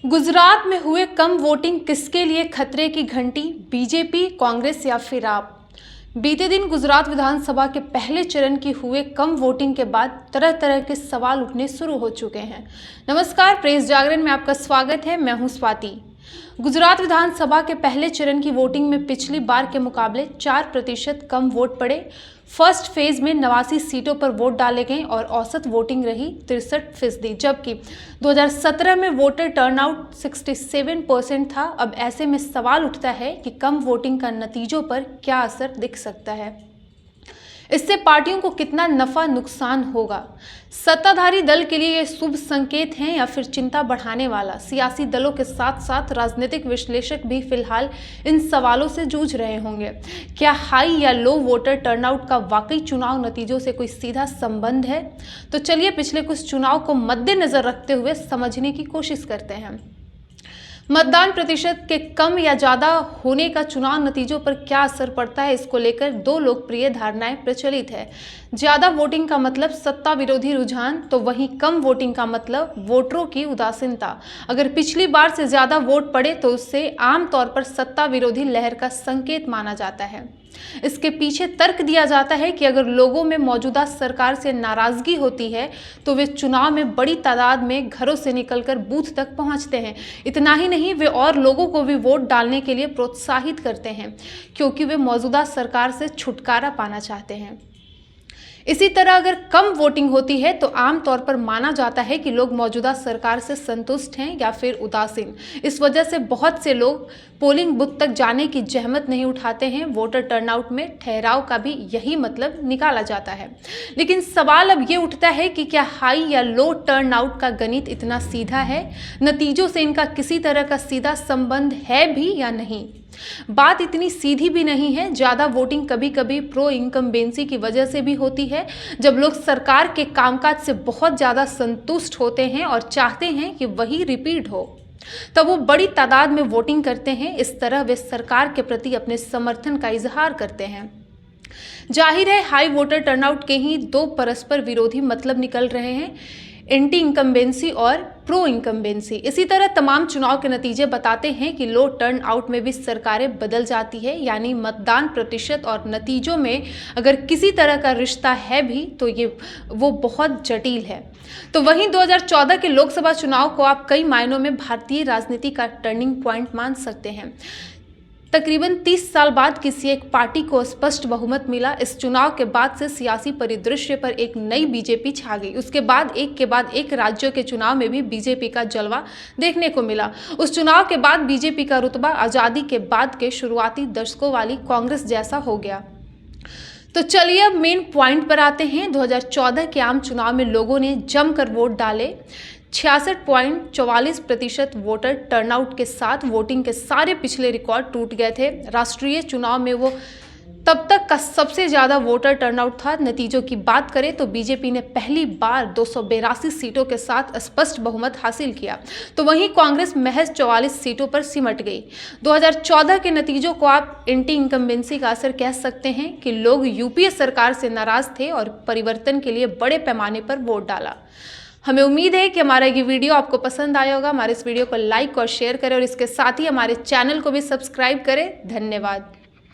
गुजरात में हुए कम वोटिंग किसके लिए खतरे की घंटी? बीजेपी, कांग्रेस या फिर आप? बीते दिन गुजरात विधानसभा के पहले चरण की हुए कम वोटिंग के बाद तरह तरह के सवाल उठने शुरू हो चुके हैं। नमस्कार, प्रेस जागरण में आपका स्वागत है। मैं हूं स्वाति। गुजरात विधानसभा के पहले चरण की वोटिंग में पिछली बार के मुकाबले 4% कम वोट पड़े। फर्स्ट फेज में 89 सीटों पर वोट डाले गए और औसत वोटिंग रही 63%, जबकि 2017 में वोटर टर्नआउट 67% था। अब ऐसे में सवाल उठता है कि कम वोटिंग का नतीजों पर क्या असर दिख सकता है, इससे पार्टियों को कितना नफा नुकसान होगा। सत्ताधारी दल के लिए यह शुभ संकेत है या फिर चिंता बढ़ाने वाला? सियासी दलों के साथ साथ राजनीतिक विश्लेषक भी फिलहाल इन सवालों से जूझ रहे होंगे। क्या हाई या लो वोटर टर्नआउट का वाकई चुनाव नतीजों से कोई सीधा संबंध है? तो चलिए पिछले कुछ चुनाव को मद्देनजर रखते हुए समझने की कोशिश करते हैं। मतदान प्रतिशत के कम या ज्यादा होने का चुनाव नतीजों पर क्या असर पड़ता है, इसको लेकर दो लोकप्रिय धारणाएं प्रचलित है। ज्यादा वोटिंग का मतलब सत्ता विरोधी रुझान, तो वहीं कम वोटिंग का मतलब वोटरों की उदासीनता। अगर पिछली बार से ज्यादा वोट पड़े तो उससे आमतौर पर सत्ता विरोधी लहर का संकेत माना जाता है। इसके पीछे तर्क दिया जाता है कि अगर लोगों में मौजूदा सरकार से नाराजगी होती है तो वे चुनाव में बड़ी तादाद में घरों से निकलकर बूथ तक पहुंचते हैं। इतना ही नहीं, वे और लोगों को भी वोट डालने के लिए प्रोत्साहित करते हैं, क्योंकि वे मौजूदा सरकार से छुटकारा पाना चाहते हैं। इसी तरह अगर कम वोटिंग होती है तो आमतौर पर माना जाता है कि लोग मौजूदा सरकार से संतुष्ट हैं या फिर उदासीन। इस वजह से बहुत से लोग पोलिंग बूथ तक जाने की जहमत नहीं उठाते हैं। वोटर टर्नआउट में ठहराव का भी यही मतलब निकाला जाता है। लेकिन सवाल अब ये उठता है कि क्या हाई या लो टर्नआउट का गणित इतना सीधा है? नतीजों से इनका किसी तरह का सीधा संबंध है भी या नहीं? बात इतनी सीधी भी नहीं है। ज्यादा वोटिंग कभी कभी प्रो इनकम्बेंसी की वजह से भी होती है। जब लोग सरकार के कामकाज से बहुत ज्यादा संतुष्ट होते हैं और चाहते हैं कि वही रिपीट हो, तब वो बड़ी तादाद में वोटिंग करते हैं। इस तरह वे सरकार के प्रति अपने समर्थन का इजहार करते हैं। जाहिर है, हाई वोटर टर्नआउट के ही दो परस्पर विरोधी मतलब निकल रहे हैं, एंटी इनकम्बेंसी और प्रो इनकम्बेंसी। इसी तरह तमाम चुनाव के नतीजे बताते हैं कि लो टर्न आउट में भी सरकारें बदल जाती है, यानी मतदान प्रतिशत और नतीजों में अगर किसी तरह का रिश्ता है भी तो वो बहुत जटिल है। तो वहीं 2014 के लोकसभा चुनाव को आप कई मायनों में भारतीय राजनीति का टर्निंग पॉइंट मान सकते हैं। तकरीबन 30 साल बाद किसी एक पार्टी को स्पष्ट बहुमत मिला। इस चुनाव के बाद से सियासी परिदृश्य पर एक नई बीजेपी छा गई। उसके बाद एक राज्यों के चुनाव में भी बीजेपी का जलवा देखने को मिला। उस चुनाव के बाद बीजेपी का रुतबा आज़ादी के बाद के शुरुआती दशकों वाली कांग्रेस जैसा हो गया। तो चलिए अब मेन पॉइंट पर आते हैं। 2014 के आम चुनाव में लोगों ने जमकर वोट डाले। 66.44% वोटर टर्नआउट के साथ वोटिंग के सारे पिछले रिकॉर्ड टूट गए थे। राष्ट्रीय चुनाव में वो तब तक का सबसे ज्यादा वोटर टर्नआउट था। नतीजों की बात करें तो बीजेपी ने पहली बार 282 सीटों के साथ स्पष्ट बहुमत हासिल किया, तो वहीं कांग्रेस महज 44 सीटों पर सिमट गई। 2014 के नतीजों को आप एंटी इनकम्बेंसी का असर कह सकते हैं कि लोग यूपीए सरकार से नाराज थे और परिवर्तन के लिए बड़े पैमाने पर वोट डाला। हमें उम्मीद है कि हमारा ये वीडियो आपको पसंद आया होगा। हमारे इस वीडियो को लाइक और शेयर करें और इसके साथ ही हमारे चैनल को भी सब्सक्राइब करें। धन्यवाद।